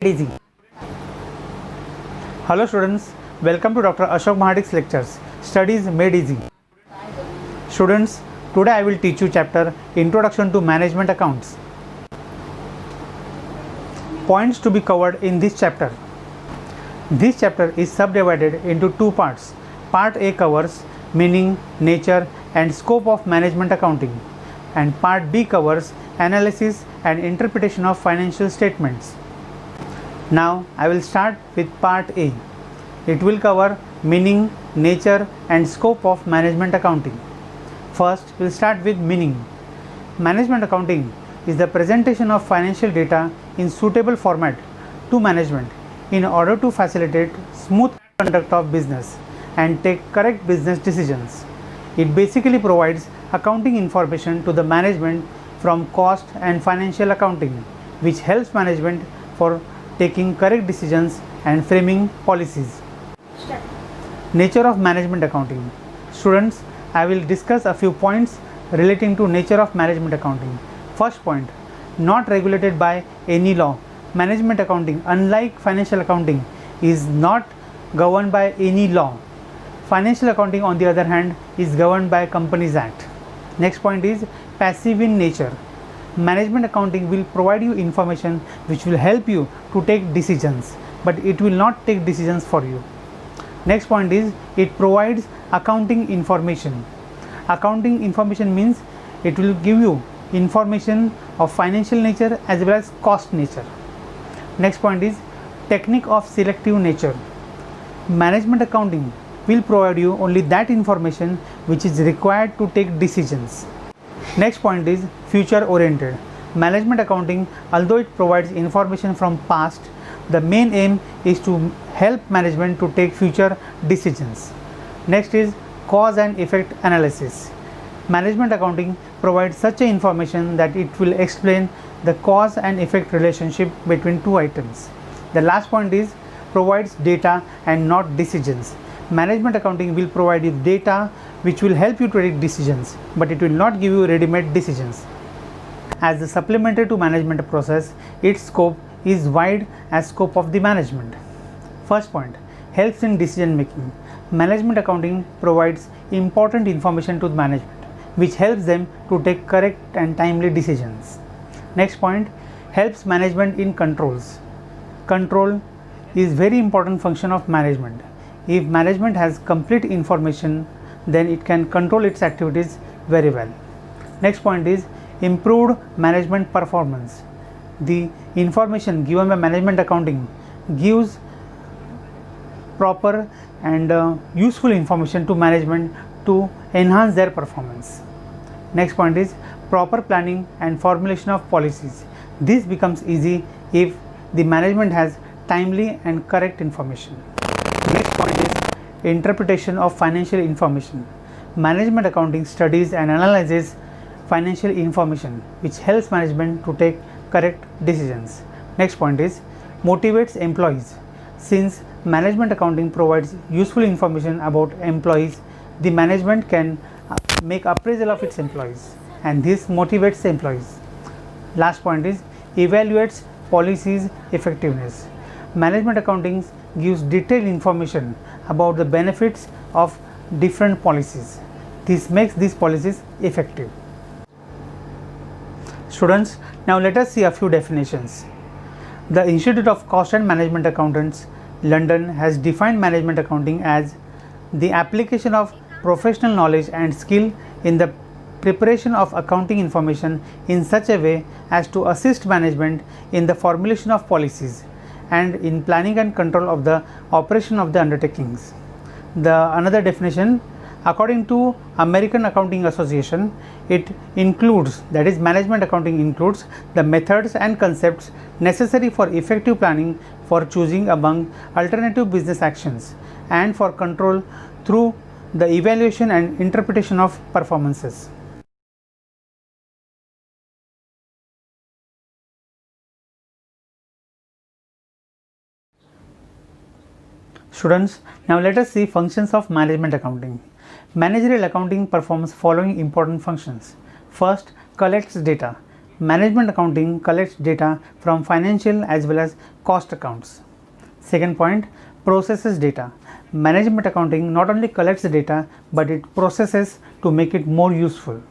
Easy. Hello students, welcome to Dr. Ashok Mahadik's lectures, Studies Made Easy. Students, today I will teach you chapter Introduction to Management Accounts. Points to be covered in this chapter. This chapter is subdivided into two parts. Part A covers meaning, nature and scope of management accounting, and Part B covers analysis and interpretation of financial statements. Now I will start with Part A. It will cover meaning, nature and scope of management accounting. First, we will start with meaning. Management accounting is the presentation of financial data in suitable format to management in order to facilitate smooth conduct of business and take correct business decisions. It basically provides accounting information to the management from cost and financial accounting, which helps management for taking correct decisions and framing policies. Nature of management accounting. Students, I will discuss a few points relating to nature of management accounting. First point, not regulated by any law. Management accounting, unlike financial accounting, is not governed by any law. Financial accounting, on the other hand, is governed by Companies Act. Next point is passive in nature. Management accounting will provide you information which will help you to take decisions, but it will not take decisions for you. Next point is it provides accounting information. Accounting information means it will give you information of financial nature as well as cost nature. Next point is technique of selective nature. Management accounting will provide you only that information which is required to take decisions. Next point is future oriented. Management accounting, although it provides information from past, the main aim is to help management to take future decisions. Next is cause and effect analysis. Management accounting provides such a information that it will explain the cause and effect relationship between two items. The last point is provides data and not decisions. Management accounting will provide you data which will help you to take decisions, but it will not give you ready-made decisions. As the supplementary to management process, its scope is wide as scope of the management. First point, helps in decision making. Management accounting provides important information to the management which helps them to take correct and timely decisions. Next point, helps management in controls. Control is very important function of management. If management has complete information, then it can control its activities very well. Next point is improved management performance. The information given by management accounting gives proper and useful information to management to enhance their performance. Next point is proper planning and formulation of policies. This becomes easy if the management has timely and correct information. Next point is interpretation of financial information. Management accounting studies and analyzes financial information which helps management to take correct decisions. Next point is motivates employees. Since management accounting provides useful information about employees, the management can make appraisal of its employees, and this motivates the employees. Last point is evaluates policies effectiveness. Management accounting gives detailed information about the benefits of different policies. This makes these policies effective. Students, now let us see a few definitions. The Institute of Cost and Management Accountants, London, has defined management accounting as the application of professional knowledge and skill in the preparation of accounting information in such a way as to assist management in the formulation of policies and in planning and control of the operation of the undertakings. The another definition, according to American Accounting Association, it includes, that is management accounting includes the methods and concepts necessary for effective planning, for choosing among alternative business actions, and for control through the evaluation and interpretation of performances. Students, now let us see functions of management accounting. Managerial accounting performs following important functions. First, collects data. Management accounting collects data from financial as well as cost accounts. Second point, processes data. Management accounting not only collects data but it processes to make it more useful.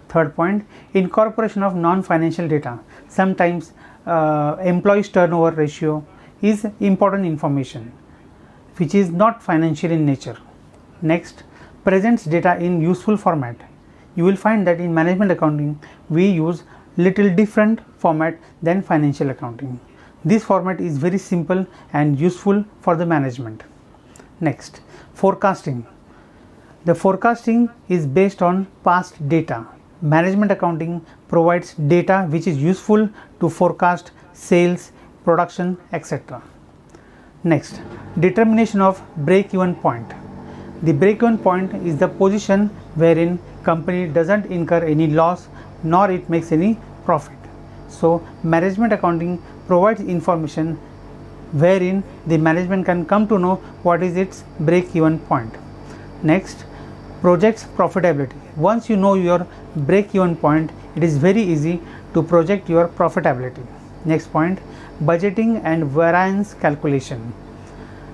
Third point, incorporation of non-financial data. Sometimes employees turnover ratio is important information which is not financial in nature. Next, presents data in useful format. You will find that in management accounting we use little different format than financial accounting. This format is very simple and useful for the management. Next, forecasting. The forecasting is based on past data. Management accounting provides data which is useful to forecast sales, production, etc. Next, determination of break-even point. The break-even point is the position wherein company doesn't incur any loss nor it makes any profit. So, management accounting provides information wherein the management can come to know what is its break-even point. Next, projects profitability. Once you know your break-even point, it is very easy to project your profitability. Next point, budgeting and variance calculation.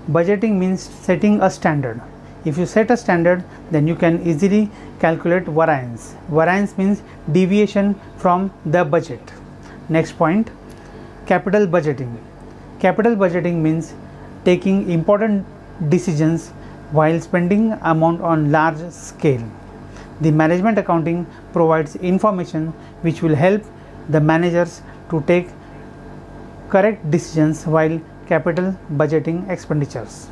Budgeting means setting a standard. If you set a standard, then you can easily calculate variance. Variance means deviation from the budget. Next point, capital budgeting. Capital budgeting means taking important decisions while spending amount on large scale. The management accounting provides information which will help the managers to take correct decisions while capital budgeting expenditures.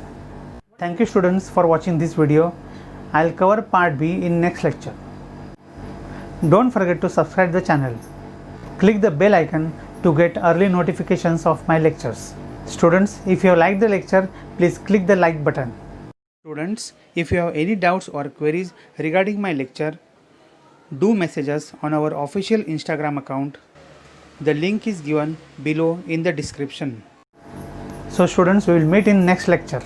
Thank you students for watching this video. I'll cover part B in next lecture. Don't forget to subscribe the channel. Click the bell icon to get early notifications of my lectures. Students, if you have liked the lecture, please click the like button. Students, if you have any doubts or queries regarding my lecture, do message us on our official Instagram account. The link is given below in the description. So students, we will meet in next lecture.